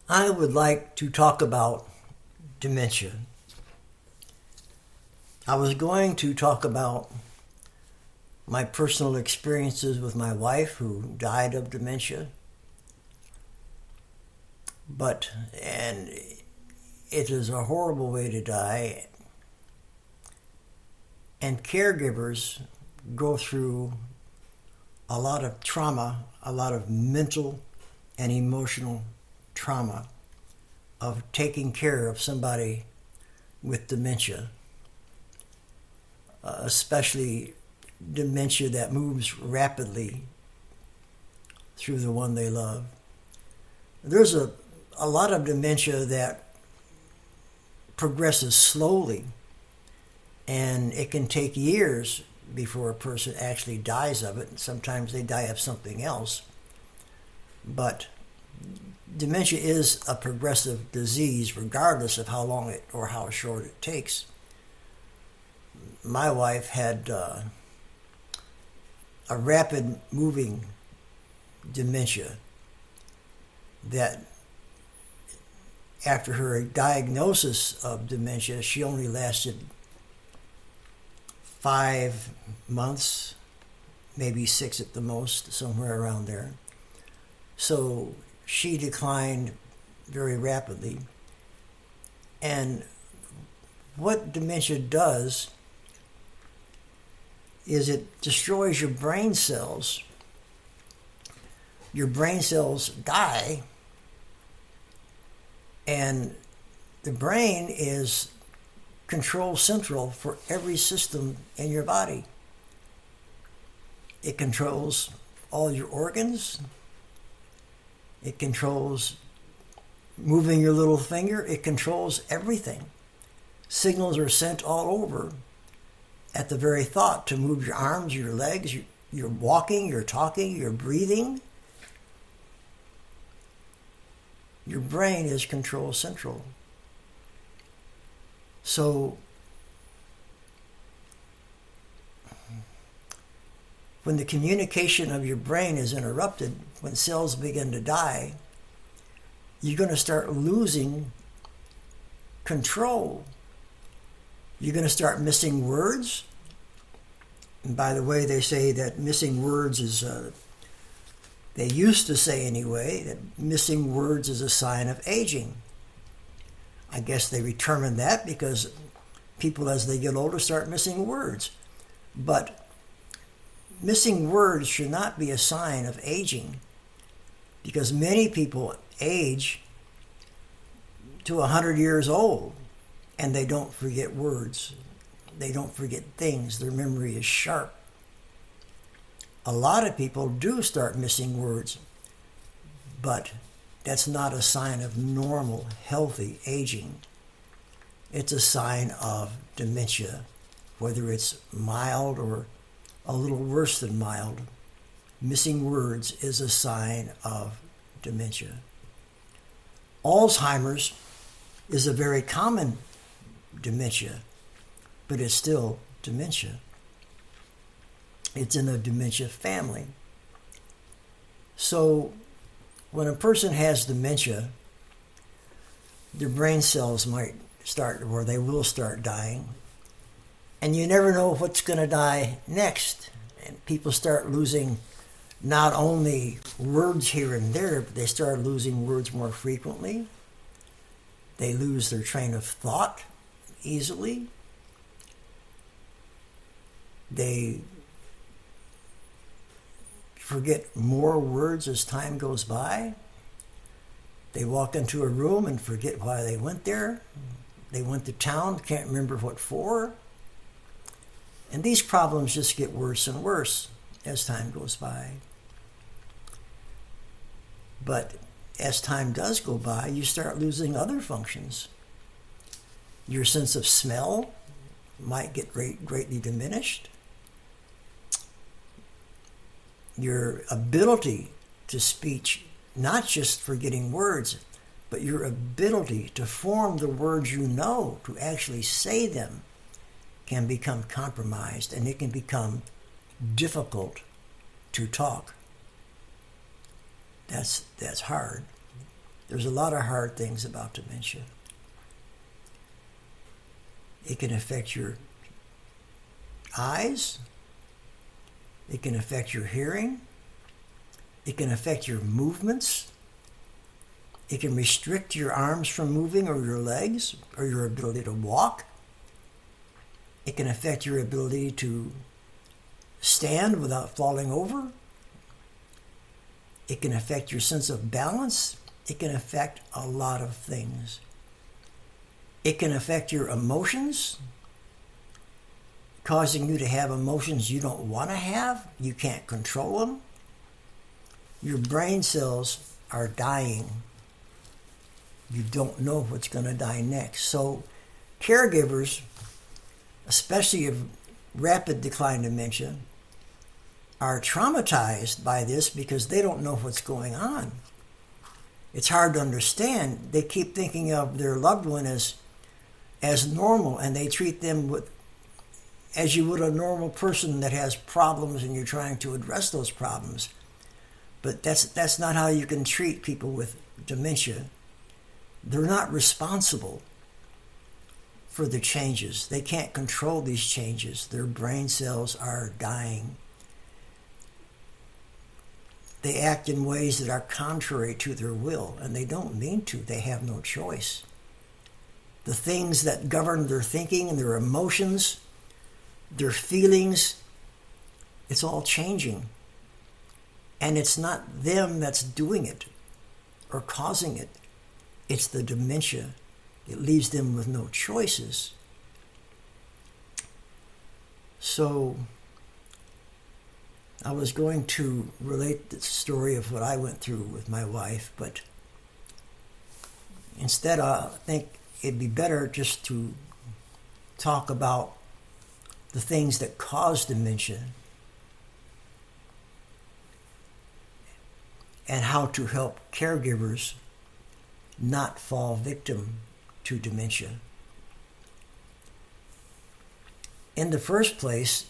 I would like to talk about dementia. I was going to talk about my personal experiences with my wife who died of dementia, and it is a horrible way to die, and caregivers go through a lot of trauma, a lot of mental and emotional trauma of taking care of somebody with dementia, especially dementia that moves rapidly through the one they love. There's a lot of dementia that progresses slowly, and it can take years before a person actually dies of it. Sometimes they die of something else. But dementia is a progressive disease regardless of how long it or how short it takes. My wife had a rapid moving dementia that after her diagnosis of dementia, she only lasted 5 months, maybe 6 at the most, somewhere around there. So she declined very rapidly. And what dementia does is it destroys your brain cells. Your brain cells die, and the brain is control central for every system in your body. It controls all your organs. It controls moving your little finger. It controls everything. Signals are sent all over at the very thought to move your arms, your legs. You're walking, you're talking, you're breathing. Your brain is control central. So when the communication of your brain is interrupted, when cells begin to die, you're going to start losing control. You're going to start missing words. And by the way, they say that missing words is, they used to say anyway, that missing words is a sign of aging. I guess they determined that because people as they get older start missing words. But missing words should not be a sign of aging, because many people age to 100 years old and they don't forget words. They don't forget things. Their memory is sharp. A lot of people do start missing words, but that's not a sign of normal, healthy aging. It's a sign of dementia, whether it's mild or a little worse than mild. Missing words is a sign of dementia. Alzheimer's is a very common dementia, but it's still dementia. It's in the dementia family. So when a person has dementia, their brain cells might start, or they will start dying, and you never know what's going to die next. And people start losing not only words here and there, but they start losing words more frequently. They lose their train of thought easily. They forget more words as time goes by. They walk into a room and forget why they went there. They went to town, can't remember what for. And these problems just get worse and worse as time goes by. But as time does go by, you start losing other functions. Your sense of smell might get greatly diminished. Your ability to speech, not just forgetting words, but your ability to form the words you know, to actually say them, can become compromised, and it can become difficult to talk. That's hard. There's a lot of hard things about dementia. It can affect your eyes. It can affect your hearing. It can affect your movements. It can restrict your arms from moving or your legs or your ability to walk. It can affect your ability to stand without falling over. It can affect your sense of balance. It can affect a lot of things. It can affect your emotions, causing you to have emotions you don't want to have. You can't control them. Your brain cells are dying. You don't know what's going to die next. So caregivers, especially of rapid decline dementia, are traumatized by this because they don't know what's going on. It's hard to understand. They keep thinking of their loved one as normal, and they treat them as you would a normal person that has problems and you're trying to address those problems. But that's not how you can treat people with dementia. They're not responsible for the changes. They can't control these changes. Their brain cells are dying. They act in ways that are contrary to their will, and they don't mean to. They have no choice. The things that govern their thinking and their emotions, their feelings, it's all changing. And it's not them that's doing it or causing it. It's the dementia. It leaves them with no choices. So I was going to relate the story of what I went through with my wife, but instead I think it'd be better just to talk about the things that cause dementia and how to help caregivers not fall victim to dementia. In the first place,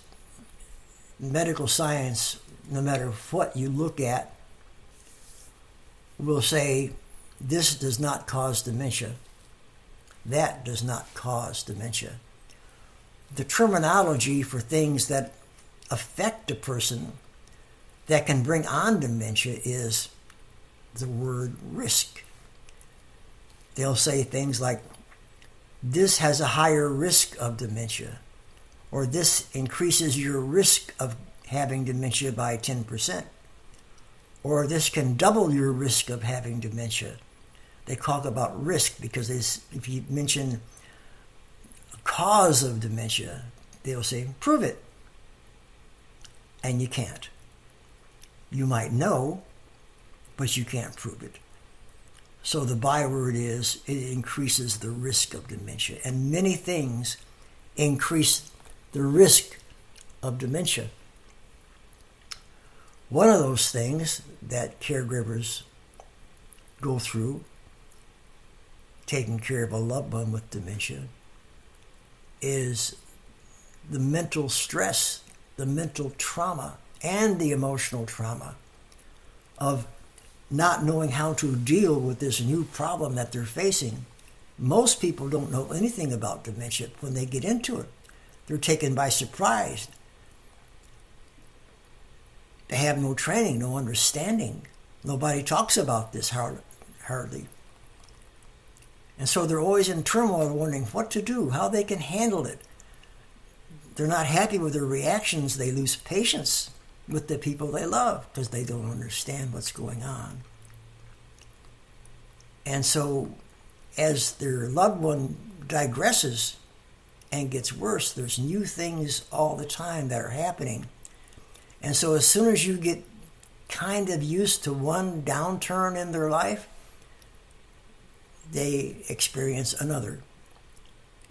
medical science, no matter what you look at, will say this does not cause dementia. That does not cause dementia. The terminology for things that affect a person that can bring on dementia is the word risk. They'll say things like, this has a higher risk of dementia, or this increases your risk of having dementia by 10%, or this can double your risk of having dementia. They talk about risk because if you mention a cause of dementia, they'll say, prove it. And you can't. You might know, but you can't prove it. So the byword is it increases the risk of dementia. And many things increase the risk of dementia. One of those things that caregivers go through, taking care of a loved one with dementia, is the mental stress, the mental trauma, and the emotional trauma of not knowing how to deal with this new problem that they're facing. Most people don't know anything about dementia when they get into it. They're taken by surprise. They have no training, no understanding. Nobody talks about this hardly. And so they're always in turmoil, wondering what to do, how they can handle it. They're not happy with their reactions. They lose patience with the people they love because they don't understand what's going on. And so as their loved one digresses and gets worse, there's new things all the time that are happening. And so as soon as you get kind of used to one downturn in their life, they experience another.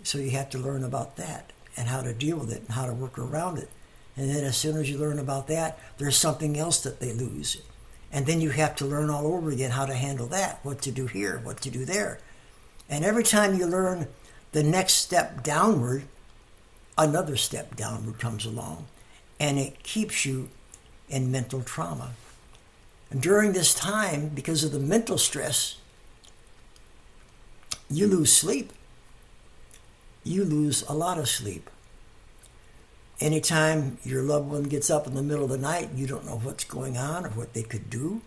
So you have to learn about that and how to deal with it and how to work around it. And then as soon as you learn about that, there's something else that they lose. And then you have to learn all over again how to handle that, what to do here, what to do there. And every time you learn the next step downward, another step downward comes along. And it keeps you in mental trauma. And during this time, because of the mental stress, you lose sleep. You lose a lot of sleep. Anytime your loved one gets up in the middle of the night, you don't know what's going on or what they could do.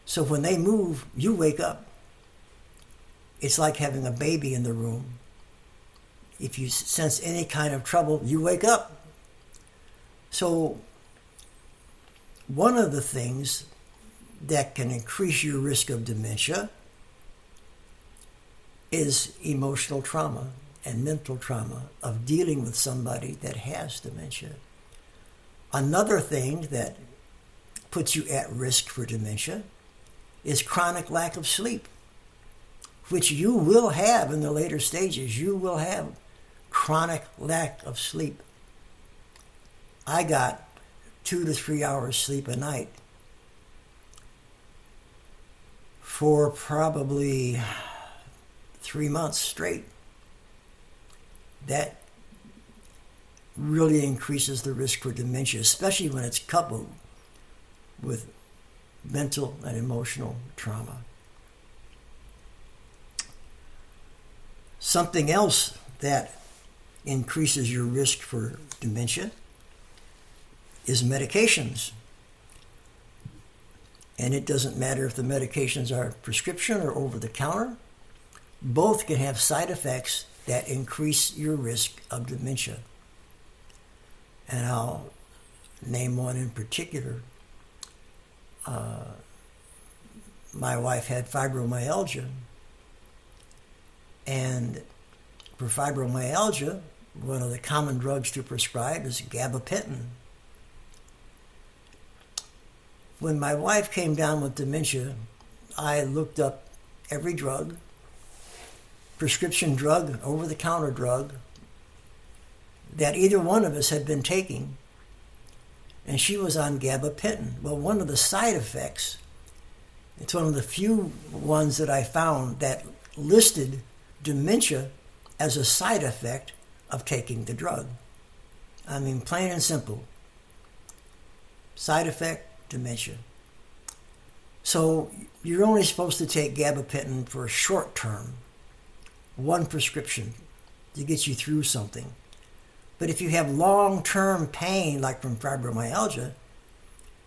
So when they move, you wake up. It's like having a baby in the room. If you sense any kind of trouble, you wake up. So one of the things that can increase your risk of dementia is emotional trauma and mental trauma of dealing with somebody that has dementia. Another thing that puts you at risk for dementia is chronic lack of sleep, which you will have in the later stages. You will have chronic lack of sleep. I got 2 to 3 hours sleep a night for probably 3 months straight. That really increases the risk for dementia, especially when it's coupled with mental and emotional trauma. Something else that increases your risk for dementia is medications. And it doesn't matter if the medications are prescription or over the counter. Both can have side effects that increase your risk of dementia. And I'll name one in particular. My wife had fibromyalgia. And for fibromyalgia, one of the common drugs to prescribe is gabapentin. When my wife came down with dementia, I looked up every drug, prescription drug, over-the-counter drug, that either one of us had been taking, and she was on gabapentin. Well, one of the side effects, it's one of the few ones that I found that listed dementia as a side effect of taking the drug. I mean, plain and simple. Side effect, dementia. So you're only supposed to take gabapentin for a short term, one prescription to get you through something. But if you have long-term pain, like from fibromyalgia,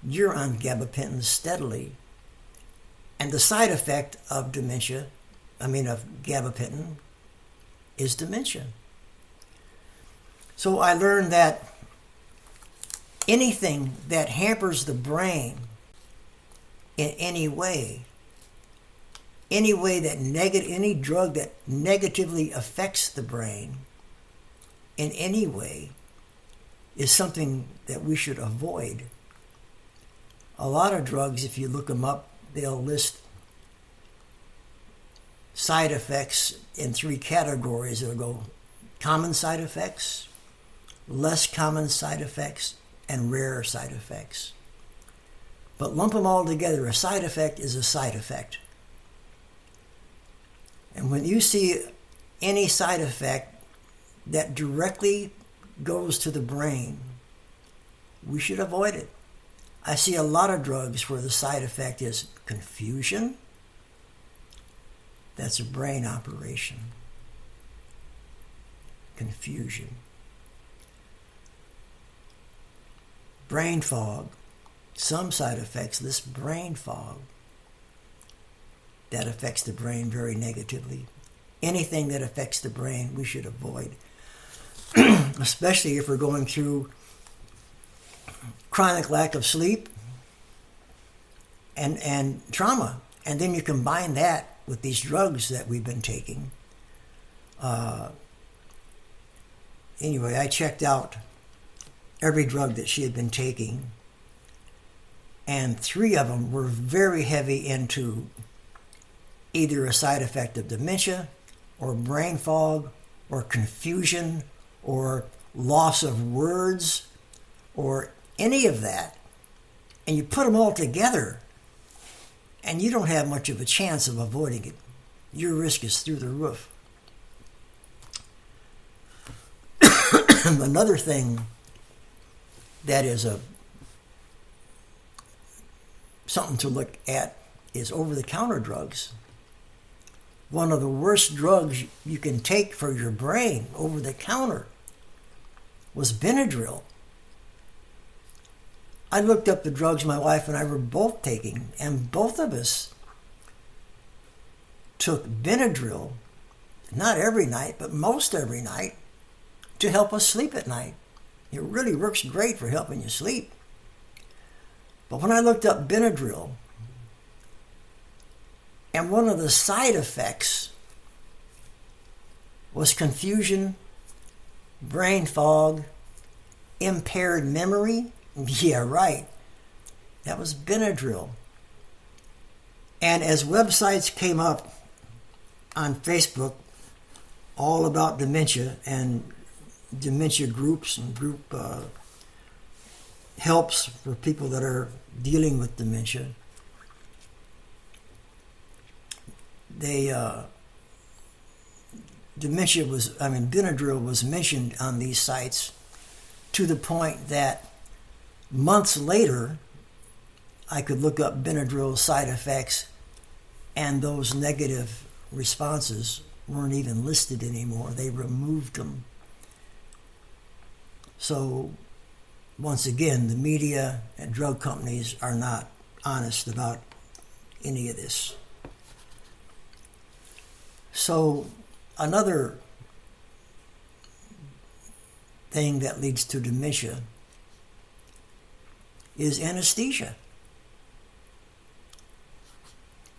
you're on gabapentin steadily. And the side effect of of gabapentin is dementia. So I learned that anything that hampers the brain in any way that any drug that negatively affects the brain in any way is something that we should avoid. A lot of drugs, if you look them up, they'll list side effects in 3 categories. It'll go common side effects, less common side effects, and rare side effects. But lump them all together. A side effect is a side effect. And when you see any side effect that directly goes to the brain, we should avoid it. I see a lot of drugs where the side effect is confusion. That's a brain operation. Confusion. Brain fog. Some side effects, this brain fog, that affects the brain very negatively. Anything that affects the brain, we should avoid. Especially if we're going through chronic lack of sleep and trauma. And then you combine that with these drugs that we've been taking. Anyway, I checked out every drug that she had been taking, and 3 of them were very heavy into either a side effect of dementia or brain fog or confusion or loss of words or any of that. And you put them all together and you don't have much of a chance of avoiding it. Your risk is through the roof. Another thing that is something to look at is over-the-counter drugs. one of the worst drugs you can take for your brain over the counter was Benadryl. I looked up the drugs my wife and I were both taking, and both of us took Benadryl, not every night, but most every night, to help us sleep at night. It really works great for helping you sleep. But when I looked up Benadryl, and one of the side effects was confusion, brain fog, impaired memory. Yeah, right. That was Benadryl. And as websites came up on Facebook all about dementia and dementia groups and group helps for people that are dealing with dementia, Benadryl was mentioned on these sites to the point that months later, I could look up Benadryl side effects and those negative responses weren't even listed anymore. They removed them. So, once again, the media and drug companies are not honest about any of this. So, another thing that leads to dementia is anesthesia.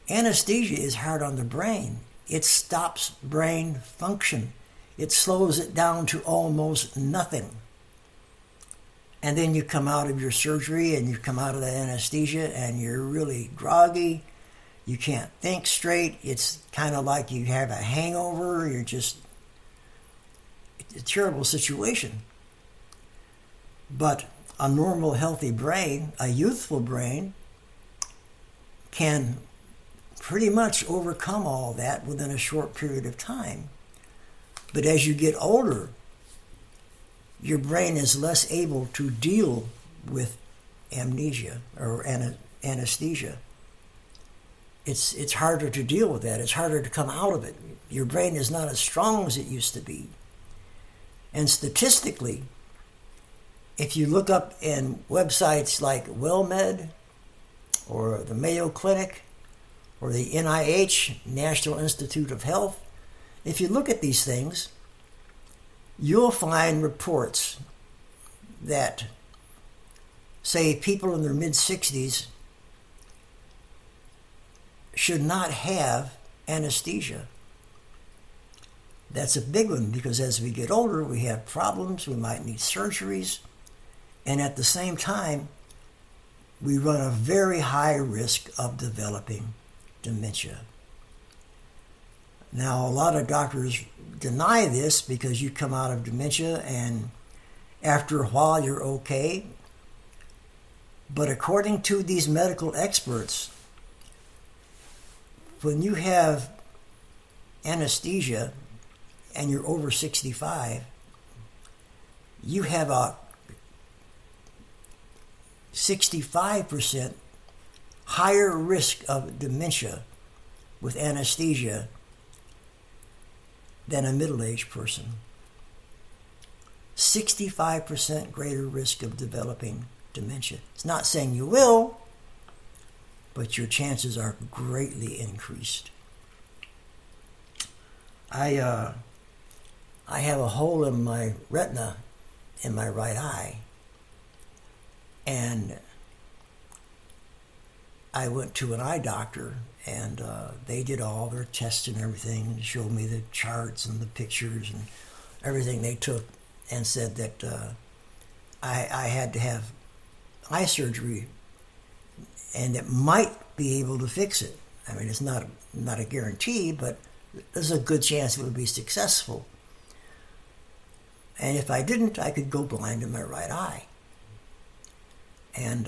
Anesthesia is hard on the brain. It stops brain function. It slows it down to almost nothing. And then you come out of your surgery and you come out of the anesthesia and you're really groggy. You can't think straight. It's kind of like you have a hangover. It's a terrible situation. But a normal, healthy brain, a youthful brain, can pretty much overcome all that within a short period of time. But as you get older, your brain is less able to deal with amnesia or anesthesia. It's harder to deal with that. It's harder to come out of it. Your brain is not as strong as it used to be. And statistically, if you look up in websites like WellMed or the Mayo Clinic or the NIH, National Institute of Health, if you look at these things, you'll find reports that say people in their mid-60s should not have anesthesia. That's a big one because as we get older, we have problems, we might need surgeries, and at the same time, we run a very high risk of developing dementia. Now, a lot of doctors deny this because you come out of dementia and after a while you're okay. But according to these medical experts, when you have anesthesia and you're over 65, you have a 65% higher risk of dementia with anesthesia than a middle-aged person. 65% greater risk of developing dementia. It's not saying you will, but your chances are greatly increased. I have a hole in my retina in my right eye, and I went to an eye doctor, and they did all their tests and everything, and showed me the charts and the pictures and everything they took, and said that I had to have eye surgery, and it might be able to fix it. I mean, it's not a guarantee, but there's a good chance it would be successful. And if I didn't, I could go blind in my right eye. And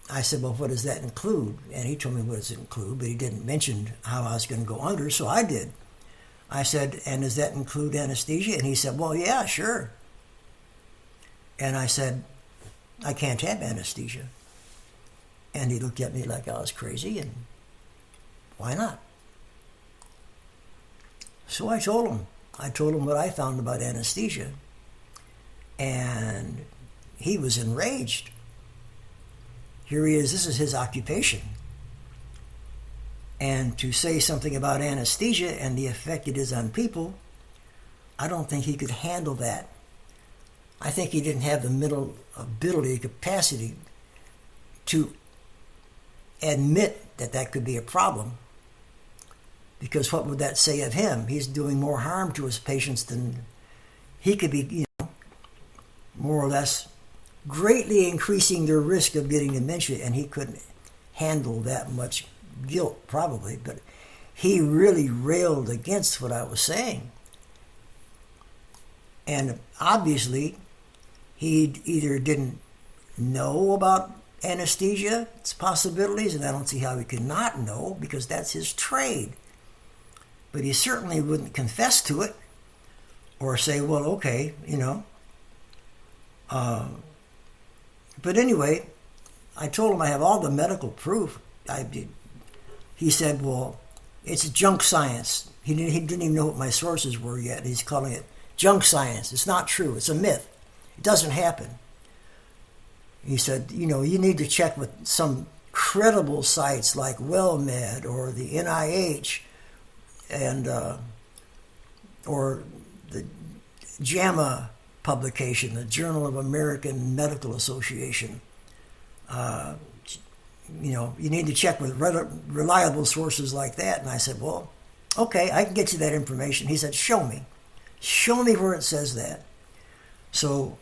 I said, well, what does that include? And he told me what does it include, but he didn't mention how I was going to go under, so I did. I said, and does that include anesthesia? And he said, well, yeah, sure. And I said, I can't have anesthesia. And he looked at me like I was crazy, and why not? So I told him. I told him what I found about anesthesia. And he was enraged. Here he is. This is his occupation. And to say something about anesthesia and the effect it is on people, I don't think he could handle that. I think he didn't have the mental ability, capacity to admit that that could be a problem. Because what would that say of him? He's doing more harm to his patients than he could be, more or less greatly increasing their risk of getting dementia, and he couldn't handle that much guilt, probably. But he really railed against what I was saying. And obviously, he either didn't know about anesthesia, its possibilities, and I don't see how he could not know, because that's his trade. But he certainly wouldn't confess to it or say, well, okay, But anyway, I told him I have all the medical proof. He said, well, it's junk science. He didn't even know what my sources were yet. He's calling it junk science. It's not true. It's a myth. It doesn't happen. He said, you need to check with some credible sites like WellMed or the NIH and or the JAMA publication, the Journal of American Medical Association. You need to check with reliable sources like that. And I said, well, okay, I can get you that information. He said, show me. Show me where it says that. So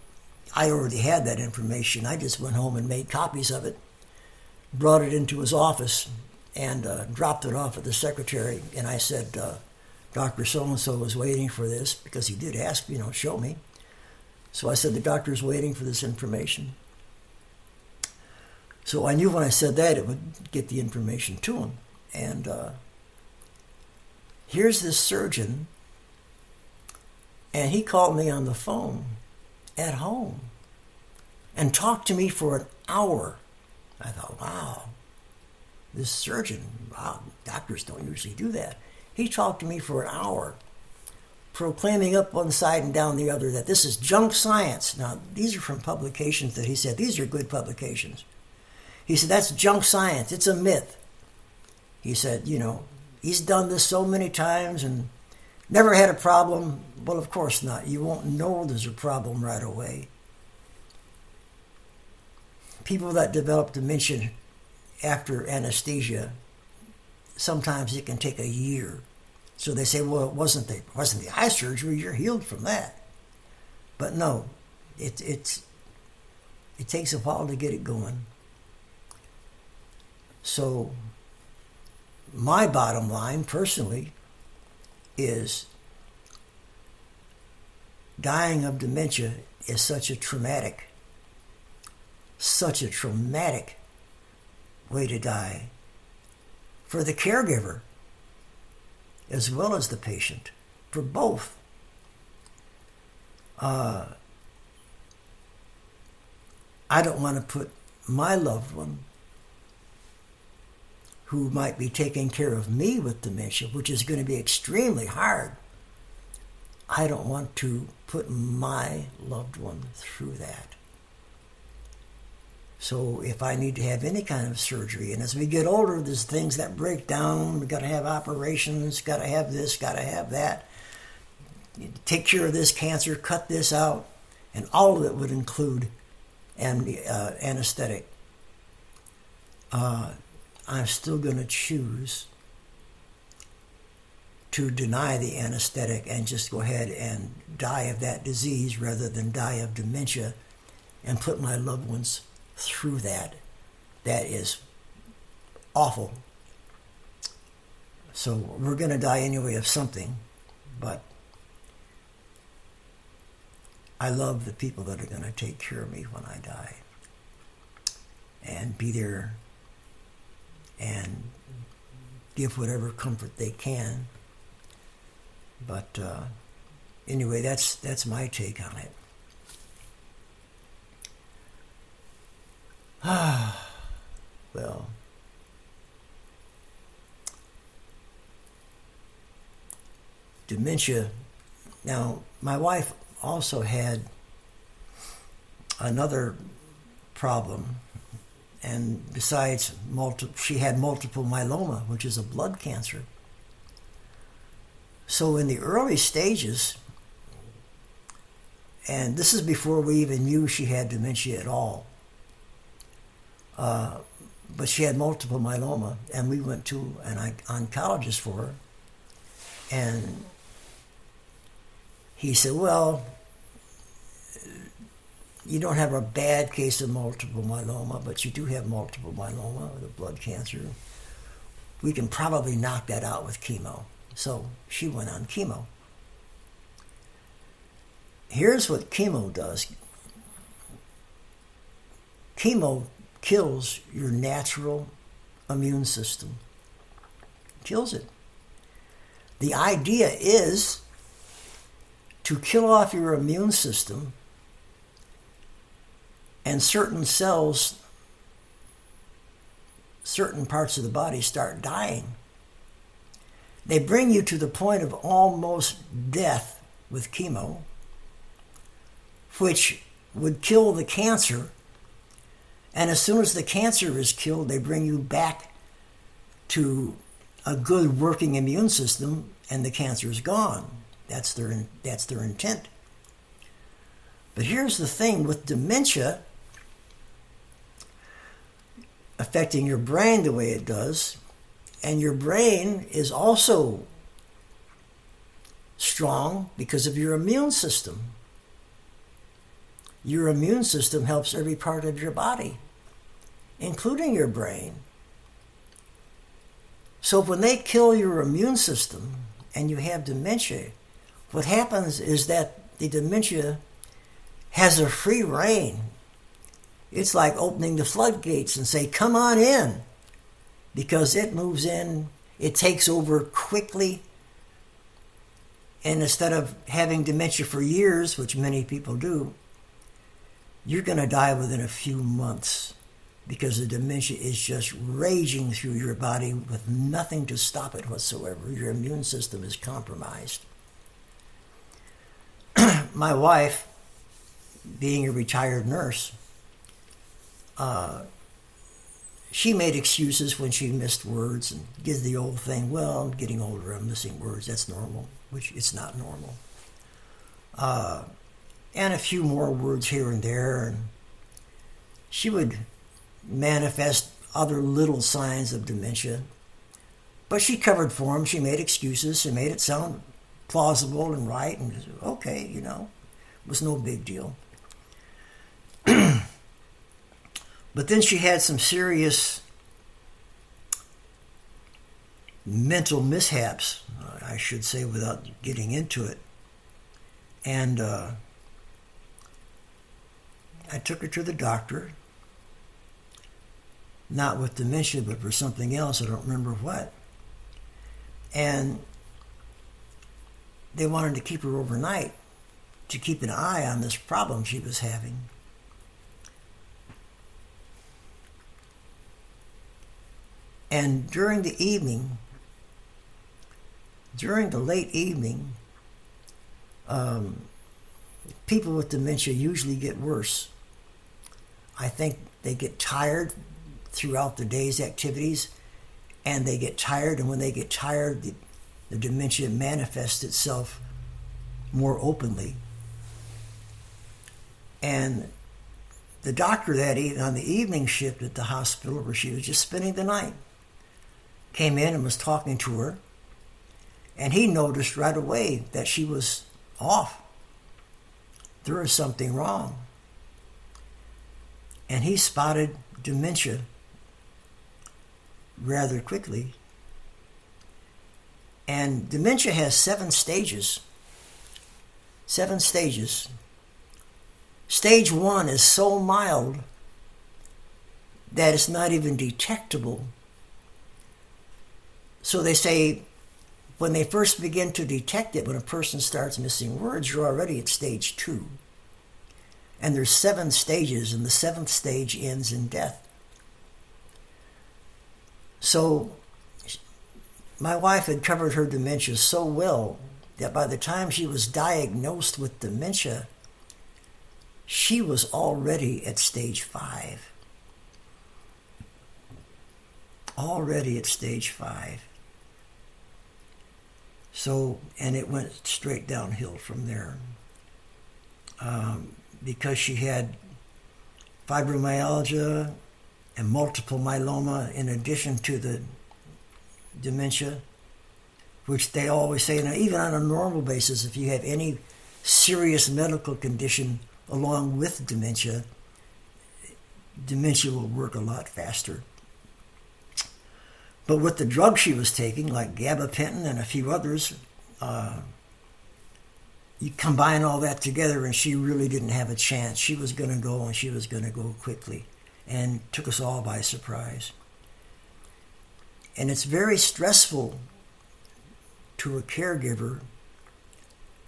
I already had that information. I just went home and made copies of it, brought it into his office, and dropped it off at the secretary. And I said, Dr. So-and-so was waiting for this, because he did ask, show me. So I said, the doctor's waiting for this information. So I knew when I said that, it would get the information to him. And here's this surgeon, and he called me on the phone at home and talked to me for an hour. I thought, wow, this surgeon, wow, doctors don't usually do that. He talked to me for an hour, proclaiming up one side and down the other that this is junk science. Now, these are from publications that he said, these are good publications. He said, that's junk science. It's a myth. He said, he's done this so many times and never had a problem. Well, of course not. You won't know there's a problem right away. People that develop dementia after anesthesia, sometimes it can take a year. So they say, well, it wasn't the eye surgery. You're healed from that. But no, it takes a while to get it going. So my bottom line, personally, is dying of dementia is such a traumatic way to die for the caregiver as well as the patient, for both. I don't want to put my loved one, who might be taking care of me with dementia, which is going to be extremely hard. I don't want to put my loved one through that. So if I need to have any kind of surgery, and as we get older, there's things that break down. We've got to have operations, got to have this, got to have that. Take care of this cancer, cut this out, and all of it would include anesthetic. I'm still going to choose to deny the anesthetic and just go ahead and die of that disease rather than die of dementia and put my loved ones through that. That is awful. So we're going to die anyway of something, but I love the people that are going to take care of me when I die and be there and give whatever comfort they can. But anyway, that's my take on it. Well, dementia. Now, my wife also had another problem, and besides, she had multiple myeloma, which is a blood cancer. So in the early stages, and this is before we even knew she had dementia at all, but she had multiple myeloma, and we went to an oncologist for her, and he said, well, you don't have a bad case of multiple myeloma, but you do have multiple myeloma with a blood cancer. We can probably knock that out with chemo. So she went on chemo. Here's what chemo does. Chemo kills your natural immune system. Kills it. The idea is to kill off your immune system, and certain cells, certain parts of the body start dying. They bring you to the point of almost death with chemo, which would kill the cancer. And as soon as the cancer is killed, they bring you back to a good working immune system, and the cancer is gone. That's their intent. But here's the thing with dementia affecting your brain the way it does, and your brain is also strong because of your immune system. Your immune system helps every part of your body, including your brain. So when they kill your immune system and you have dementia, what happens is that the dementia has a free rein. It's like opening the floodgates and say, come on in, because it moves in, it takes over quickly. And instead of having dementia for years, which many people do, you're going to die within a few months because the dementia is just raging through your body with nothing to stop it whatsoever. Your immune system is compromised. My wife, being a retired nurse, she made excuses when she missed words and did the old thing, well, I'm getting older, I'm missing words, that's normal, which it's not normal. And a few more words here and there, and she would manifest other little signs of dementia. But she covered for them, she made excuses, she made it sound plausible and right, and okay, it was no big deal. But then she had some serious mental mishaps, I should say, without getting into it. And I took her to the doctor, not with dementia, but for something else, I don't remember what. And they wanted to keep her overnight to keep an eye on this problem she was having. And during the late evening, people with dementia usually get worse. I think they get tired throughout the day's activities, and they get tired, and when they get tired, the dementia manifests itself more openly. And the doctor on the evening shift at the hospital, where she was just spending the night, came in and was talking to her, and he noticed right away that she was off. There was something wrong. And he spotted dementia rather quickly. And dementia has 7 stages. 7 stages. Stage 1 is so mild that it's not even detectable. So they say when they first begin to detect it, when a person starts missing words, you're already at stage 2. And there's 7 stages, and the 7th stage ends in death. So my wife had covered her dementia so well that by the time she was diagnosed with dementia, she was already at stage 5. Already at stage 5. So, and it went straight downhill from there. Because she had fibromyalgia and multiple myeloma in addition to the dementia, which they always say, and even on a normal basis, if you have any serious medical condition along with dementia, dementia will work a lot faster. But with the drugs she was taking, like gabapentin and a few others, you combine all that together and she really didn't have a chance. She was going to go, and she was going to go quickly, and took us all by surprise. And it's very stressful to a caregiver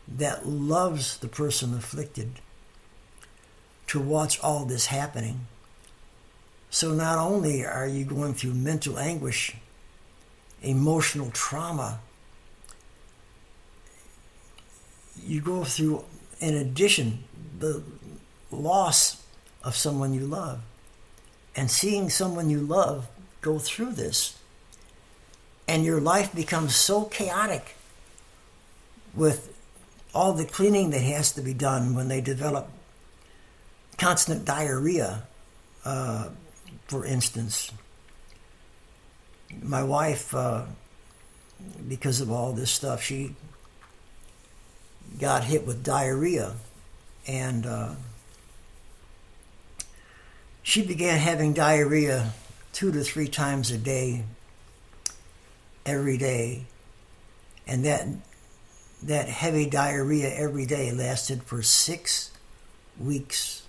that loves the person afflicted to watch all this happening. So not only are you going through mental anguish, emotional trauma, you go through, in addition, the loss of someone you love. And seeing someone you love go through this, and your life becomes so chaotic with all the cleaning that has to be done when they develop constant diarrhea, for instance. My wife, because of all this stuff, she got hit with diarrhea, and she began having diarrhea 2 to 3 times a day, every day, and that heavy diarrhea every day lasted for 6 weeks.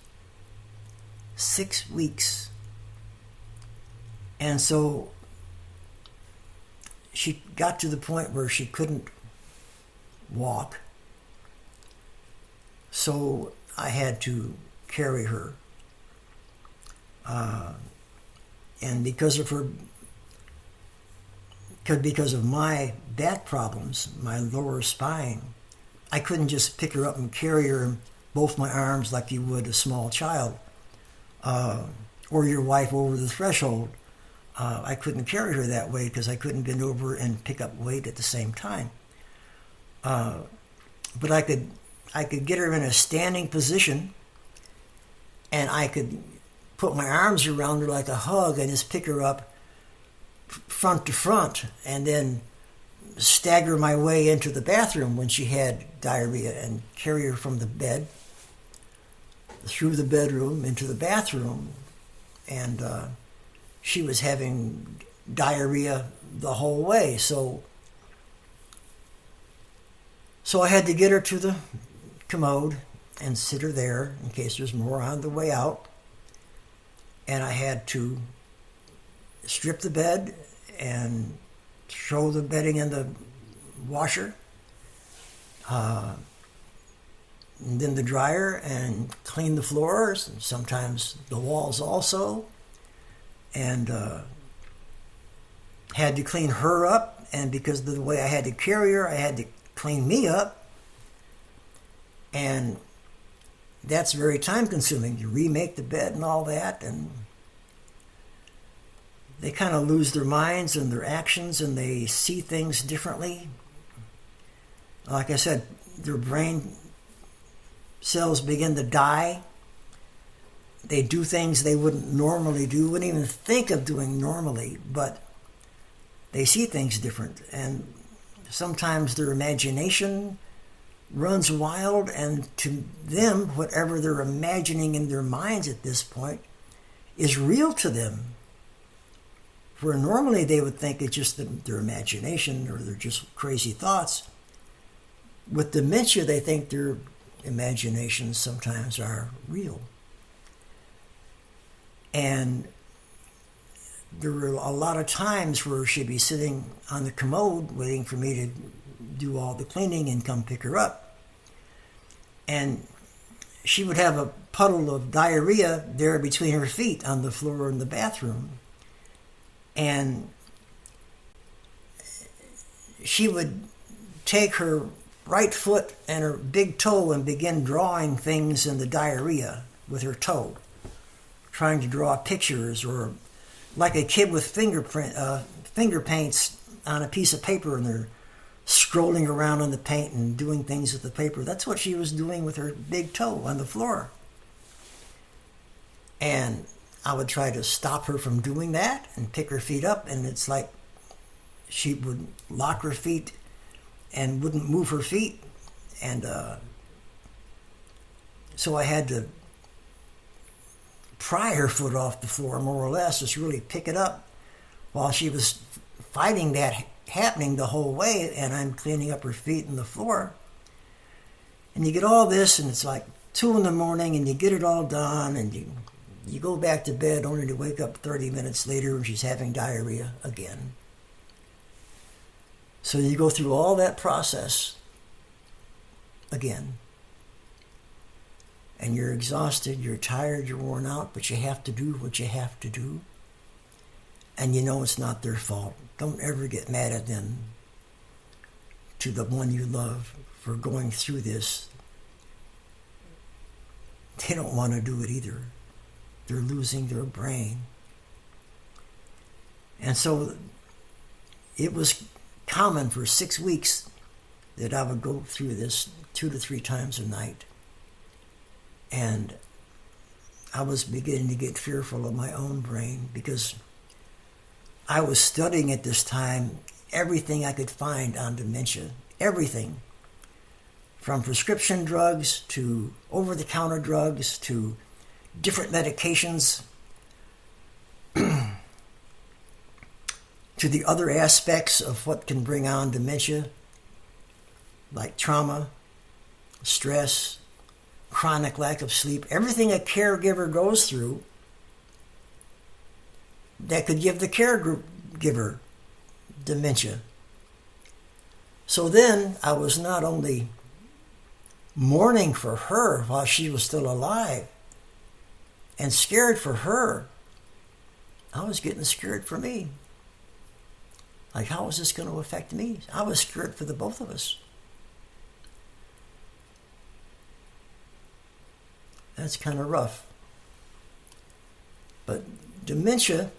6 weeks. And so she got to the point where she couldn't walk. So I had to carry her. And because of my back problems, my lower spine, I couldn't just pick her up and carry her in both my arms like you would a small child, or your wife over the threshold. I couldn't carry her that way because I couldn't bend over and pick up weight at the same time. But I could get her in a standing position, and I could put my arms around her like a hug and just pick her up front to front, and then stagger my way into the bathroom when she had diarrhea and carry her from the bed through the bedroom into the bathroom. And she was having diarrhea the whole way. So I had to get her to the commode and sit her there in case there's more on the way out. And I had to strip the bed and throw the bedding in the washer, and then the dryer, and clean the floors, and sometimes the walls also, and had to clean her up. And because of the way I had to carry her, I had to clean me up, and that's very time consuming. You remake the bed and all that, and they kind of lose their minds and their actions, and they see things differently. Like I said, their brain cells begin to die. They do things they wouldn't normally do, wouldn't even think of doing normally, but they see things different. And sometimes their imagination runs wild, and to them, whatever they're imagining in their minds at this point is real to them. Where normally they would think it's just their imagination, or they're just crazy thoughts. With dementia, they think their imaginations sometimes are real. And there were a lot of times where she'd be sitting on the commode waiting for me to do all the cleaning and come pick her up. And she would have a puddle of diarrhea there between her feet on the floor in the bathroom. And she would take her right foot and her big toe and begin drawing things in the diarrhea with her toe, trying to draw pictures, or like a kid with finger paints on a piece of paper, and they're scrolling around on the paint and doing things with the paper. That's what she was doing with her big toe on the floor. And I would try to stop her from doing that and pick her feet up, and it's like she would lock her feet and wouldn't move her feet. And so I had to pry her foot off the floor, more or less, just really pick it up while she was fighting that happening the whole way, and I'm cleaning up her feet and the floor. And you get all this, and it's like 2 in the morning, and you get it all done, and you go back to bed only to wake up 30 minutes later and she's having diarrhea again. So you go through all that process again. And you're exhausted, you're tired, you're worn out, but you have to do what you have to do. And you know it's not their fault. Don't ever get mad at them, to the one you love, for going through this. They don't want to do it either. They're losing their brain. And so it was common for 6 weeks that I would go through this 2 to 3 times a night. And I was beginning to get fearful of my own brain, because I was studying at this time everything I could find on dementia. Everything. From prescription drugs to over-the-counter drugs to different medications to the other aspects of what can bring on dementia, like trauma, stress, chronic lack of sleep, everything a caregiver goes through that could give the caregiver dementia. So then I was not only mourning for her while she was still alive and scared for her, I was getting scared for me. Like, how is this going to affect me? I was scared for the both of us. That's kind of rough. But dementia,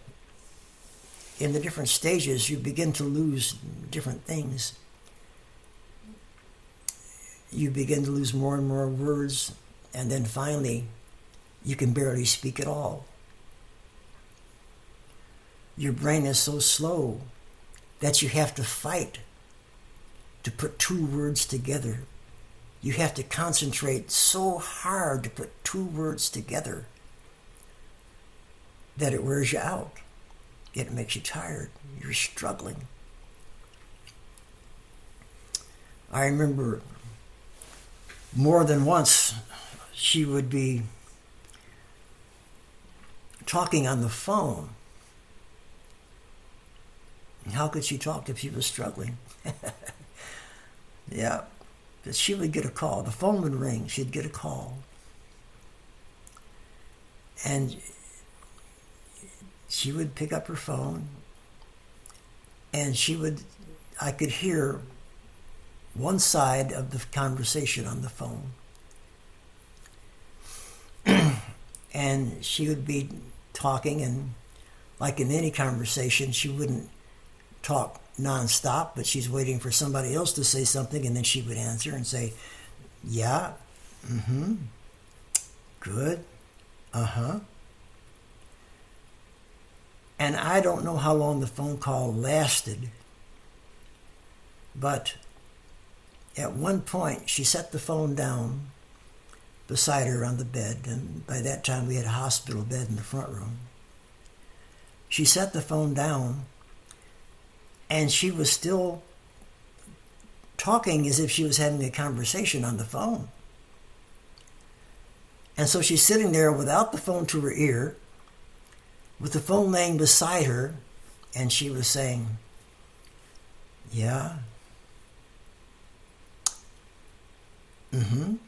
in the different stages, you begin to lose different things. You begin to lose more and more words, and then finally, you can barely speak at all. Your brain is so slow that you have to fight to put 2 words together. You have to concentrate so hard to put 2 words together that it wears you out. It makes you tired. You're struggling. I remember more than once she would be talking on the phone. How could she talk if she was struggling? Yeah. But she would get a call. The phone would ring. She'd get a call. And she would pick up her phone, and I could hear one side of the conversation on the phone. And she would be talking, and like in any conversation, she wouldn't talk nonstop, but she's waiting for somebody else to say something, and then she would answer and say, yeah, good, And I don't know how long the phone call lasted, but at one point she set the phone down beside her on the bed, and by that time we had a hospital bed in the front room. She set the phone down, and she was still talking as if she was having a conversation on the phone. And so she's sitting there without the phone to her ear, with the phone laying beside her, and she was saying, yeah, and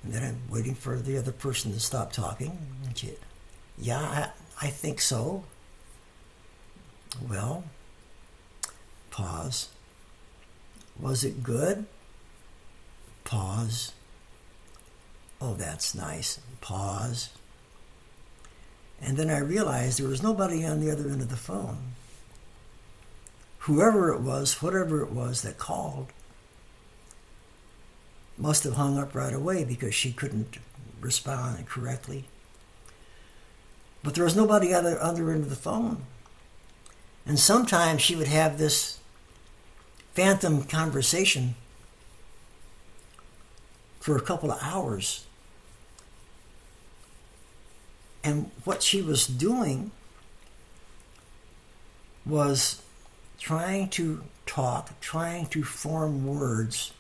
then I'm waiting for the other person to stop talking. And she, yeah, I think so. Well, pause. Was it good? Pause. Oh, that's nice. Pause. And then I realized there was nobody on the other end of the phone. Whoever it was, whatever it was that called, must have hung up right away because she couldn't respond correctly. But there was nobody on the other end of the phone. And sometimes she would have this phantom conversation for a couple of hours. And what she was doing was trying to talk, trying to form words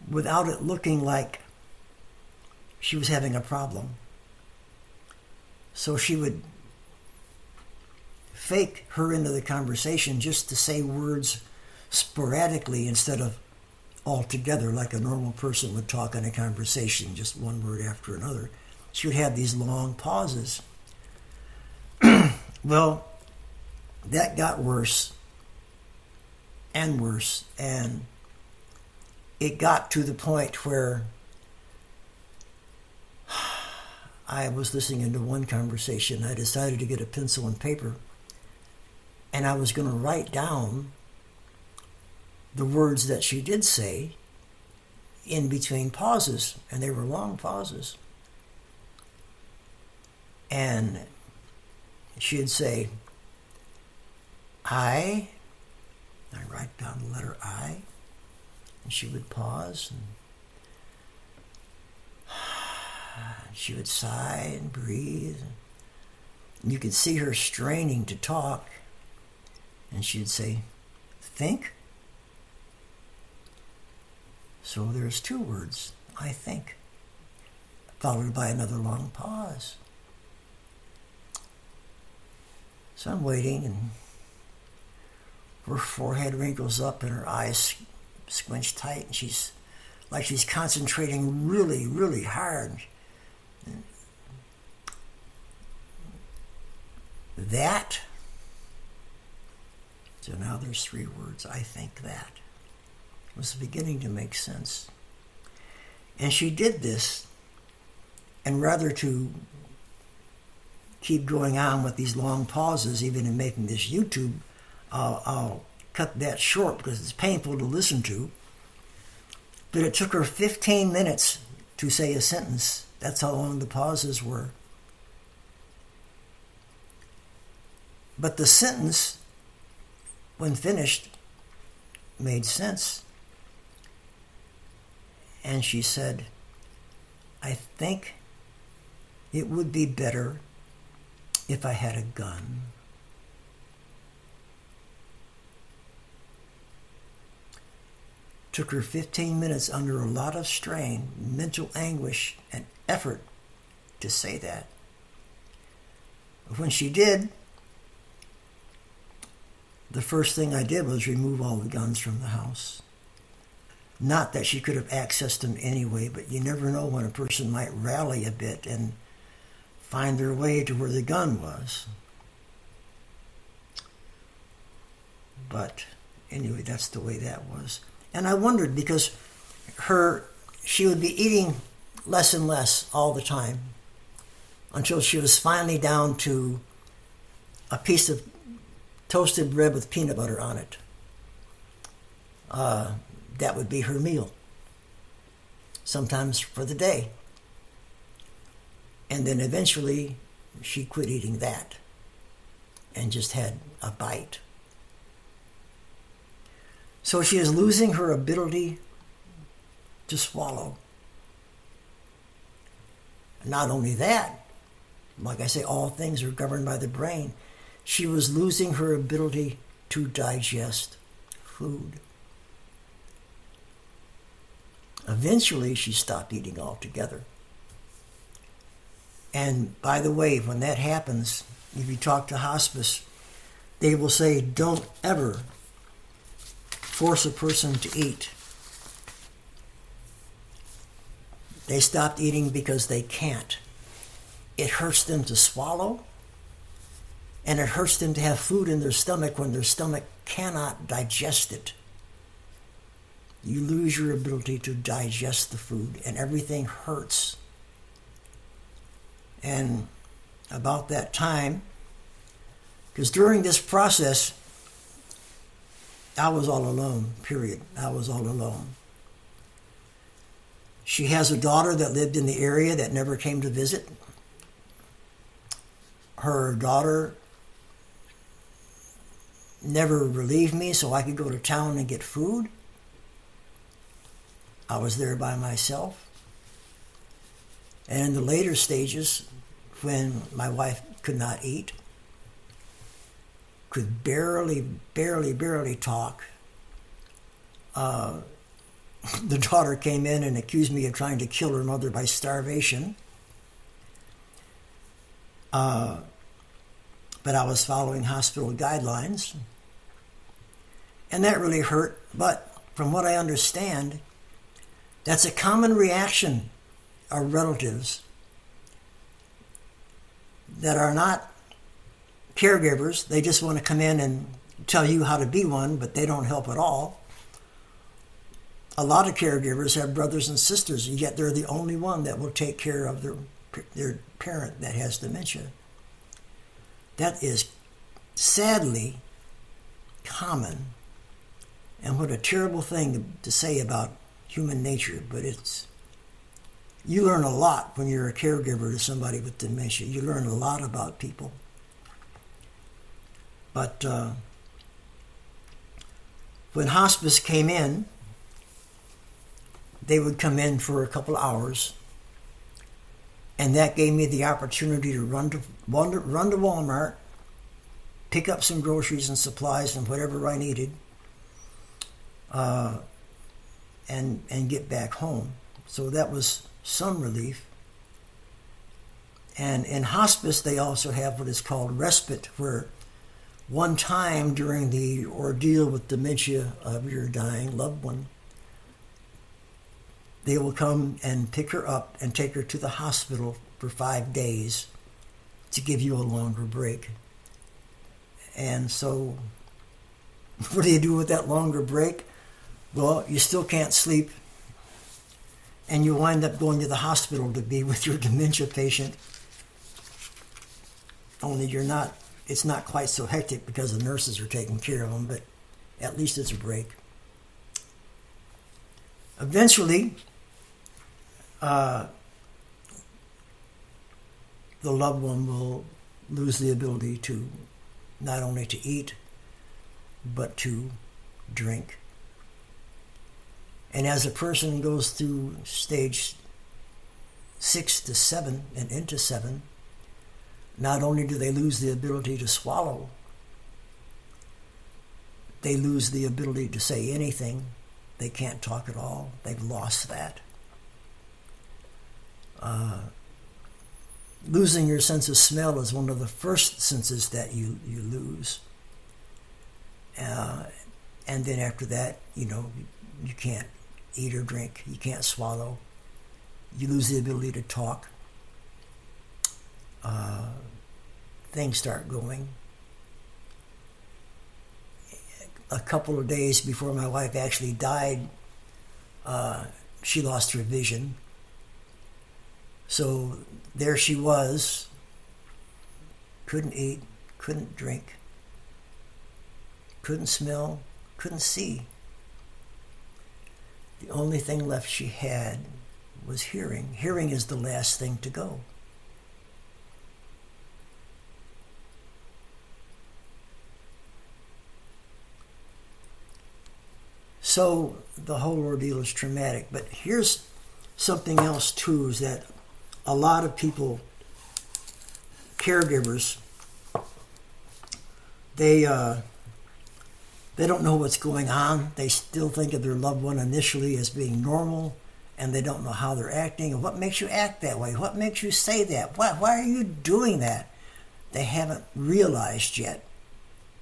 without it looking like she was having a problem. So she would fake her into the conversation just to say words sporadically instead of altogether like a normal person would talk in a conversation, just one word after another. She would have these long pauses. Well, that got worse and worse, and it got to the point where I was listening into one conversation. I decided to get a pencil and paper, and I was going to write down the words that she did say in between pauses, and they were long pauses. And she'd say, I write down the letter I, and she would pause, and she would sigh and breathe. And you could see her straining to talk, and she'd say, think. So there's two words, I think, followed by another long pause. So I'm waiting, and her forehead wrinkles up and her eyes squinch tight, and she's concentrating really, really hard. That. So now there's three words, I think that. It was beginning to make sense. And she did this, and rather to keep going on with these long pauses, even in making this YouTube, I'll cut that short because it's painful to listen to. But it took her 15 minutes to say a sentence. That's how long the pauses were. But the sentence, when finished, made sense. And she said, I think it would be better if I had a gun. Took her 15 minutes under a lot of strain, mental anguish, and effort to say that. But when she did, the first thing I did was remove all the guns from the house. Not that she could have accessed them anyway, but you never know when a person might rally a bit and find their way to where the gun was. But anyway, that's the way that was. And I wondered because she would be eating less and less all the time until she was finally down to a piece of toasted bread with peanut butter on it. That would be her meal, sometimes for the day. And then eventually she quit eating that and just had a bite. So she is losing her ability to swallow. Not only that, like I say, all things are governed by the brain. She was losing her ability to digest food. Eventually, she stopped eating altogether. And by the way, when that happens, if you talk to hospice, they will say, don't ever force a person to eat. They stopped eating because they can't. It hurts them to swallow, and it hurts them to have food in their stomach when their stomach cannot digest it. You lose your ability to digest the food, and everything hurts. And about that time, because during this process, I was all alone, period. I was all alone. She has a daughter that lived in the area that never came to visit. Her daughter never relieved me so I could go to town and get food. I was there by myself. And in the later stages, when my wife could not eat, could barely talk, the daughter came in and accused me of trying to kill her mother by starvation. But I was following hospital guidelines. And that really hurt. But from what I understand, that's a common reaction of relatives that are not caregivers. They just want to come in and tell you how to be one, but they don't help at all. A lot of caregivers have brothers and sisters, and yet they're the only one that will take care of their parent that has dementia. That is sadly common, and what a terrible thing to say about human nature, but you learn a lot when you're a caregiver to somebody with dementia. You learn a lot about people. But when hospice came in, they would come in for a couple of hours, and that gave me the opportunity to run to Walmart, pick up some groceries and supplies and whatever I needed, and get back home. So that was some relief. And in hospice, they also have what is called respite, where one time during the ordeal with dementia of your dying loved one, they will come and pick her up and take her to the hospital for 5 days to give you a longer break. And so what do you do with that longer break? Well, you still can't sleep, and you wind up going to the hospital to be with your dementia patient. Only it's not quite so hectic because the nurses are taking care of them, but at least it's a break. Eventually, the loved one will lose the ability to not only to eat, but to drink. And as a person goes through stage 6 to 7 and into 7, not only do they lose the ability to swallow, they lose the ability to say anything. They can't talk at all. They've lost that. Losing your sense of smell is one of the first senses that you lose. And then after that, you can't eat or drink. You can't swallow. You lose the ability to talk. Things start going. A couple of days before my wife actually died, she lost her vision. So there she was, couldn't eat, couldn't drink, couldn't smell, couldn't see. The only thing left she had was hearing. Hearing is the last thing to go. So the whole ordeal is traumatic. But here's something else too, is that a lot of people, caregivers, they don't know what's going on. They still think of their loved one initially as being normal, and they don't know how they're acting. And what makes you act that way? What makes you say that? Why are you doing that? They haven't realized yet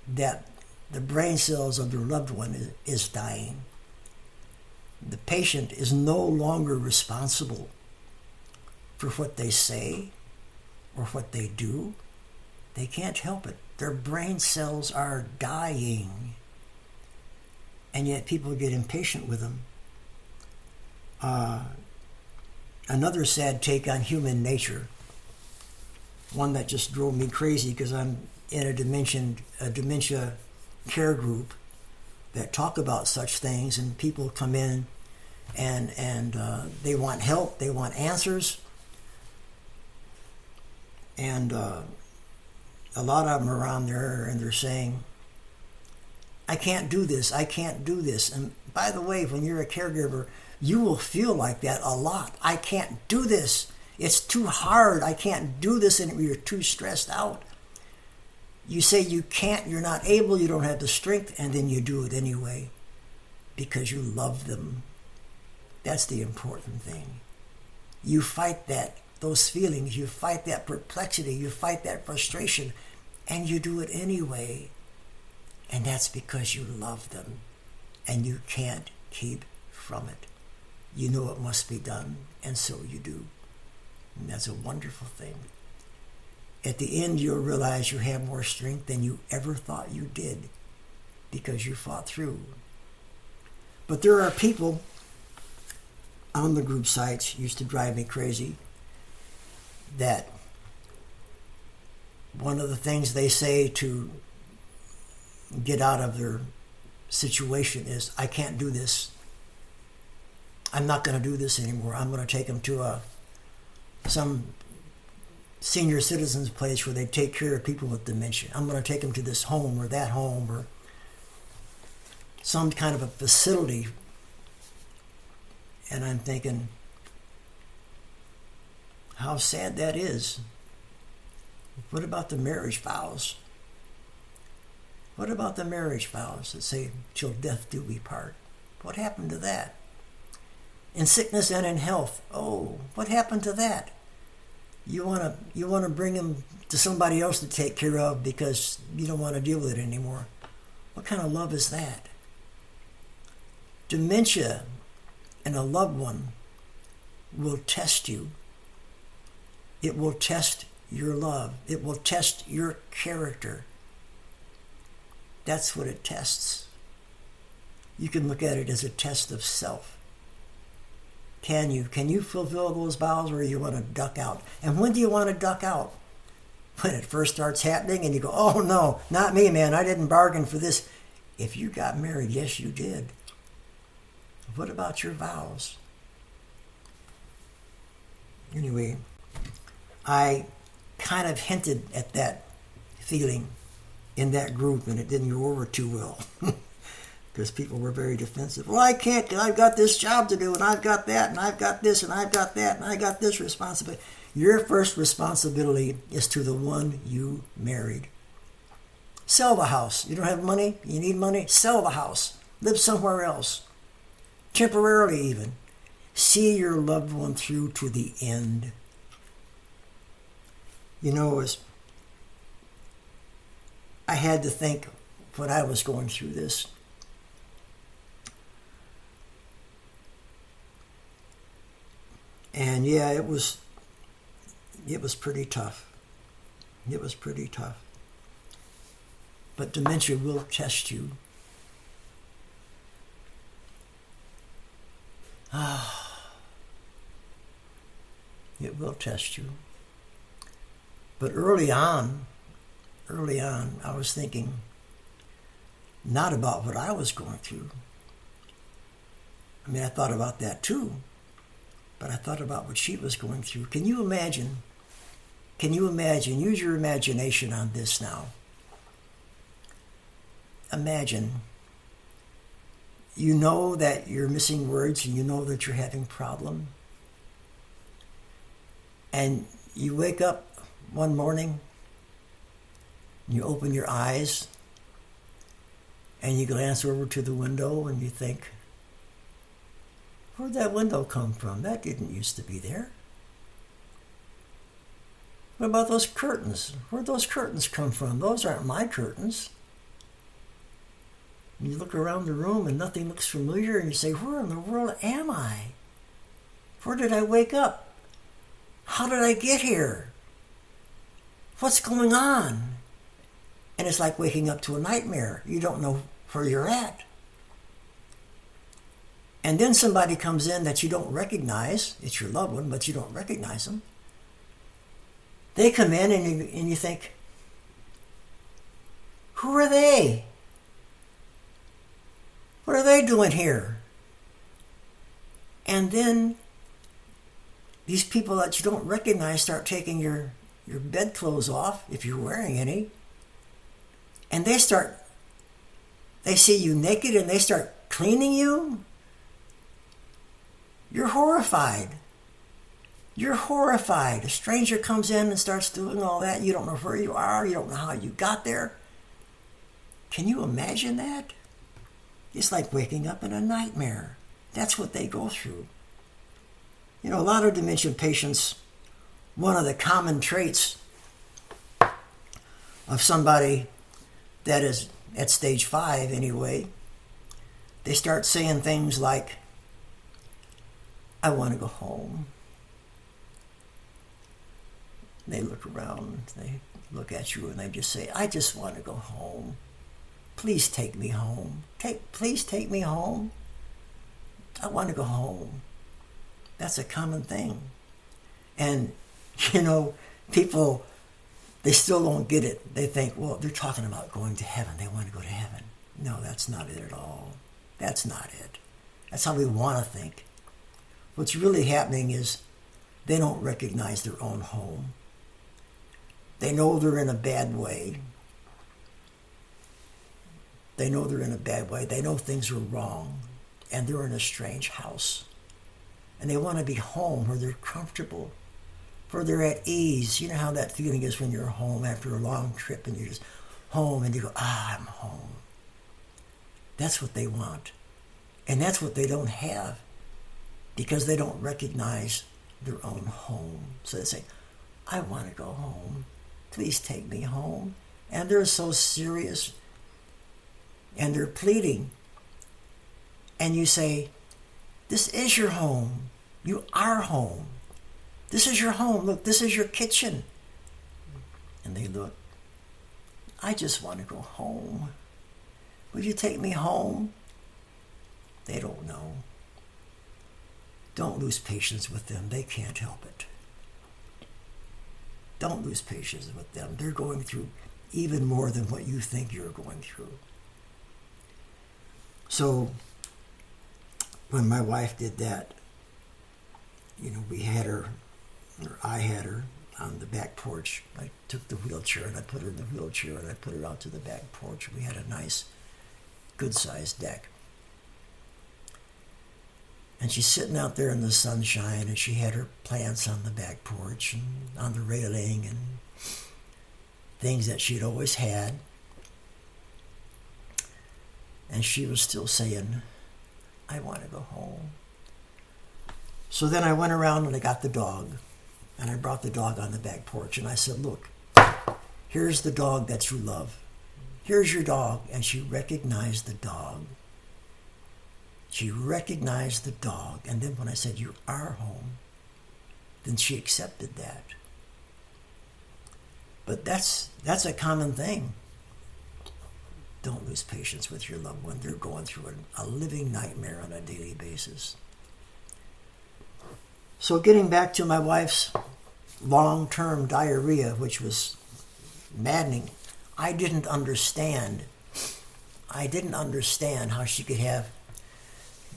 that the brain cells of their loved one is dying. The patient is no longer responsible for what they say or what they do. They can't help it. Their brain cells are dying. And yet people get impatient with them Another sad take on human nature, one that just drove me crazy because I'm in a dementia care group that talk about such things, and people come in and they want help, they want answers, and a lot of them are around there and they're saying, I can't do this, I can't do this. And by the way, when you're a caregiver, you will feel like that a lot. I can't do this. It's too hard. I can't do this, and you're too stressed out. You say you can't, you're not able, you don't have the strength, and then you do it anyway because you love them. That's the important thing. You fight those feelings, you fight that perplexity, you fight that frustration, and you do it anyway. And that's because you love them, and you can't keep from it. You know it must be done, and so you do. And that's a wonderful thing. At the end, you'll realize you have more strength than you ever thought you did because you fought through. But there are people on the group sites, used to drive me crazy, that one of the things they say to get out of their situation is, I can't do this. I'm not going to do this anymore. I'm going to take them to some senior citizens place where they take care of people with dementia. I'm going to take them to this home or that home or some kind of a facility. And I'm thinking, how sad that is. What about the marriage vows? What about the marriage vows that say, till death do we part? What happened to that? In sickness and in health, oh, what happened to that? You want to bring them to somebody else to take care of because you don't want to deal with it anymore. What kind of love is that? Dementia and a loved one will test you. It will test your love. It will test your character. That's what it tests. You can look at it as a test of self. Can you fulfill those vows, or you want to duck out? And when do you want to duck out? When it first starts happening and you go, oh no, not me, man, I didn't bargain for this. If you got married, yes, you did. What about your vows? Anyway, I kind of hinted at that feeling in that group, and it didn't go over too well. Because people were very defensive. Well, I can't, because I've got this job to do, and I've got that, and I've got this, and I've got that, and I got this responsibility. Your first responsibility is to the one you married. Sell the house. You don't have money? You need money? Sell the house. Live somewhere else. Temporarily even. See your loved one through to the end. You know, I had to think when I was going through this. And yeah, it was pretty tough. It was pretty tough. But dementia will test you. It will test you. But early on, I was thinking not about what I was going through. I mean, I thought about that too. But I thought about what she was going through. Can you imagine? Use your imagination on this now. Imagine. You know that you're missing words and you know that you're having a problem. And you wake up one morning, and you open your eyes, and you glance over to the window and you think, where'd that window come from? That didn't used to be there. What about those curtains? Where'd those curtains come from? Those aren't my curtains. And you look around the room and nothing looks familiar, and you say, where in the world am I? Where did I wake up? How did I get here? What's going on? And it's like waking up to a nightmare. You don't know where you're at. And then somebody comes in that you don't recognize. It's your loved one, but you don't recognize them. They come in and you think, who are they? What are they doing here? And then these people that you don't recognize start taking your bedclothes off, if you're wearing any, and they see you naked and they start cleaning you. You're horrified. You're horrified. A stranger comes in and starts doing all that. You don't know where you are. You don't know how you got there. Can you imagine that? It's like waking up in a nightmare. That's what they go through. You know, a lot of dementia patients, one of the common traits of somebody that is at stage 5 anyway, they start saying things like, I want to go home. They look around, they look at you, and they just say, I just want to go home. Please take me home. Please take me home. I want to go home. That's a common thing. And, you know, people, they still don't get it. They think, well, they're talking about going to heaven. They want to go to heaven. No, that's not it at all. That's not it. That's how we want to think. What's really happening is they don't recognize their own home. They know they're in a bad way. They know they're in a bad way. They know things are wrong. And they're in a strange house. And they want to be home where they're comfortable, where they're at ease. You know how that feeling is when you're home after a long trip and you're just home and you go, I'm home. That's what they want. And that's what they don't have because they don't recognize their own home. So they say, I want to go home. Please take me home. And they're so serious and they're pleading. And you say, this is your home. You are home. This is your home. Look, this is your kitchen. And they look, I just want to go home. Would you take me home? They don't know. Don't lose patience with them. They can't help it. Don't lose patience with them. They're going through even more than what you think you're going through. So, when my wife did that, you know, we had her, or I had her on the back porch. I took the wheelchair and I put her in the wheelchair and I put her out to the back porch. We had a nice, good-sized deck. And she's sitting out there in the sunshine and she had her plants on the back porch and on the railing and things that she'd always had. And she was still saying, I want to go home. So then I went around and I got the dog. And I brought the dog on the back porch. And I said, look, here's the dog that you love. Here's your dog. And she recognized the dog. She recognized the dog. And then when I said, you are home, then she accepted that. But that's a common thing. Don't lose patience with your loved one. They're going through a living nightmare on a daily basis. So getting back to my wife's long-term diarrhea, which was maddening, I didn't understand how she could have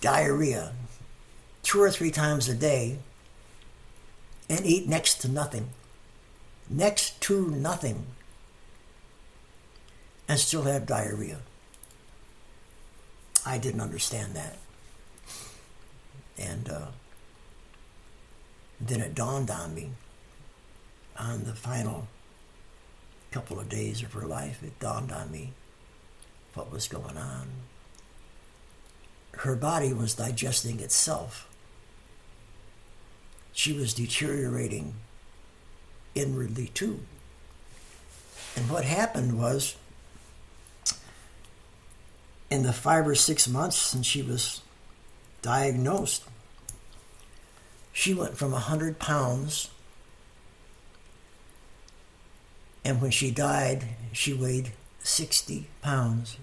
diarrhea 2 or 3 times a day and eat next to nothing. Next to nothing. And still have diarrhea. I didn't understand that. And then it dawned on me on the final couple of days of her life. It dawned on me what was going on. Her body was digesting itself. She was deteriorating inwardly too. And what happened was, in the 5 or 6 months since she was diagnosed, she went from 100 pounds, and when she died, she weighed 60 pounds.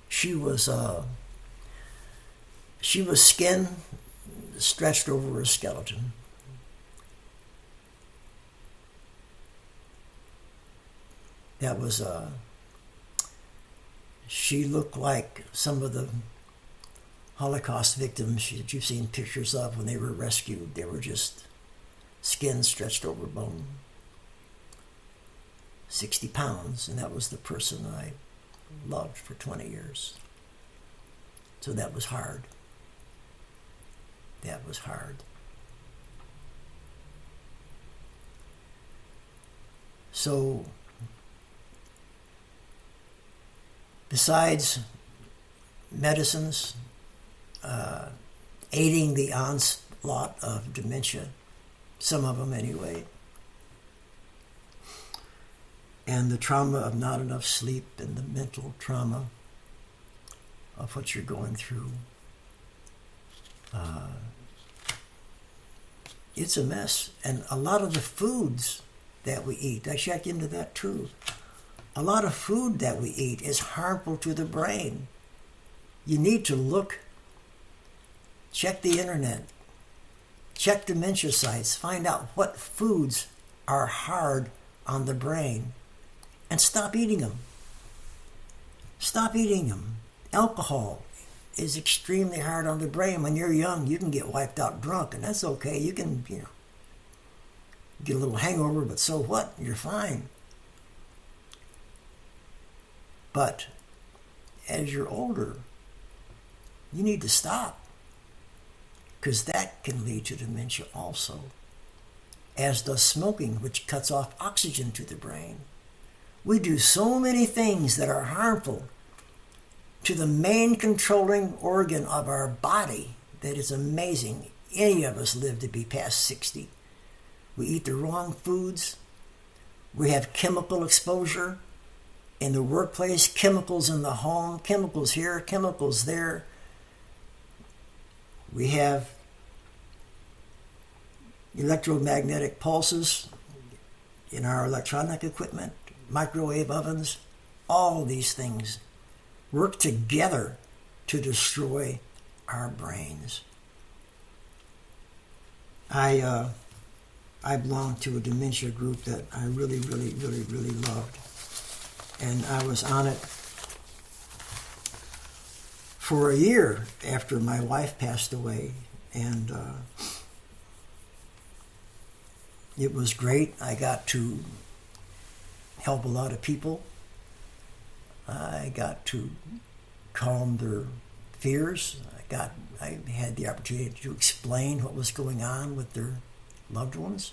She was She was skin stretched over a skeleton. That was, she looked like some of the Holocaust victims that you've seen pictures of when they were rescued. They were just skin stretched over bone. 60 pounds, and that was the person I loved for 20 years. So that was hard. That was hard. So, besides medicines aiding the onslaught of dementia, some of them anyway, and the trauma of not enough sleep and the mental trauma of what you're going through, it's a mess. And a lot of the foods that we eat, I checked into that too. A lot of food that we eat is harmful to the brain. You need to look, check the internet, check dementia sites, find out what foods are hard on the brain, and stop eating them. Stop eating them. Alcohol is extremely hard on the brain. When you're young, you can get wiped out drunk, and that's okay. You can, get a little hangover, but so what? You're fine. But as you're older, you need to stop, because that can lead to dementia also, as does smoking, which cuts off oxygen to the brain. We do so many things that are harmful to the main controlling organ of our body that is amazing. Any of us live to be past 60. We eat the wrong foods. We have chemical exposure in the workplace, chemicals in the home, chemicals here, chemicals there. We have electromagnetic pulses in our electronic equipment, microwave ovens. All these things work together to destroy our brains. I belong to a dementia group that I really, really, really, really loved. And I was on it for a year after my wife passed away. And it was great. I got to help a lot of people. I got to calm their fears. I had the opportunity to explain what was going on with their loved ones.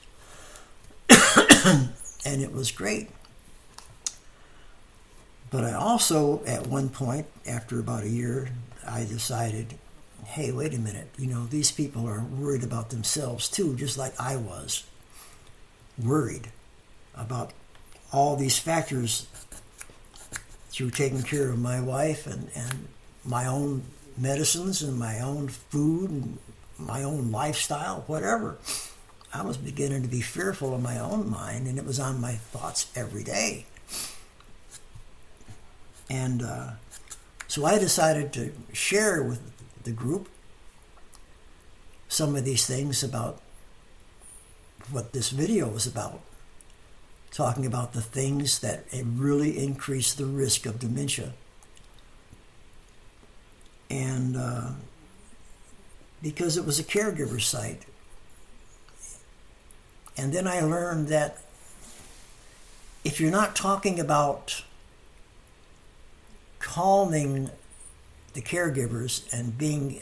And it was great. But I also, at one point, after about a year, I decided, hey, wait a minute, these people are worried about themselves too, just like I was worried about all these factors through taking care of my wife and my own medicines and my own food and my own lifestyle, whatever. I was beginning to be fearful of my own mind, and it was on my thoughts every day. And so I decided to share with the group some of these things about what this video was about, talking about the things that really increase the risk of dementia. And because it was a caregiver site. And then I learned that if you're not talking about calming the caregivers and being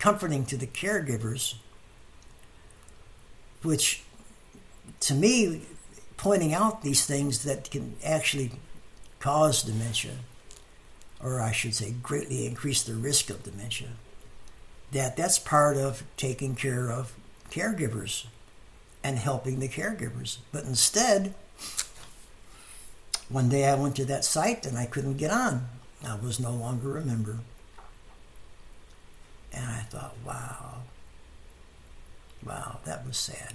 comforting to the caregivers, which to me, pointing out these things that can actually cause dementia, or I should say greatly increase the risk of dementia, that's part of taking care of caregivers and helping the caregivers. But instead, one day I went to that site and I couldn't get on. I was no longer a member. And I thought, wow, that was sad.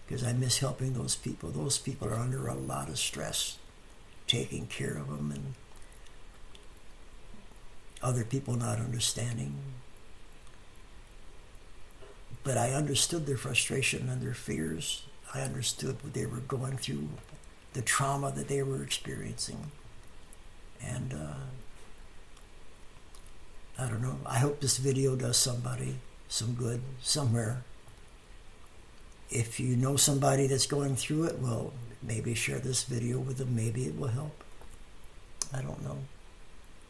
Because I miss helping those people. Those people are under a lot of stress, taking care of them and other people not understanding. But I understood their frustration and their fears. I understood what they were going through, the trauma that they were experiencing. And I don't know, I hope this video does somebody some good somewhere. If you know somebody that's going through it, well, maybe share this video with them. Maybe it will help. I don't know.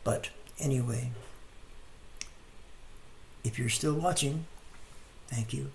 But anyway, if you're still watching, thank you.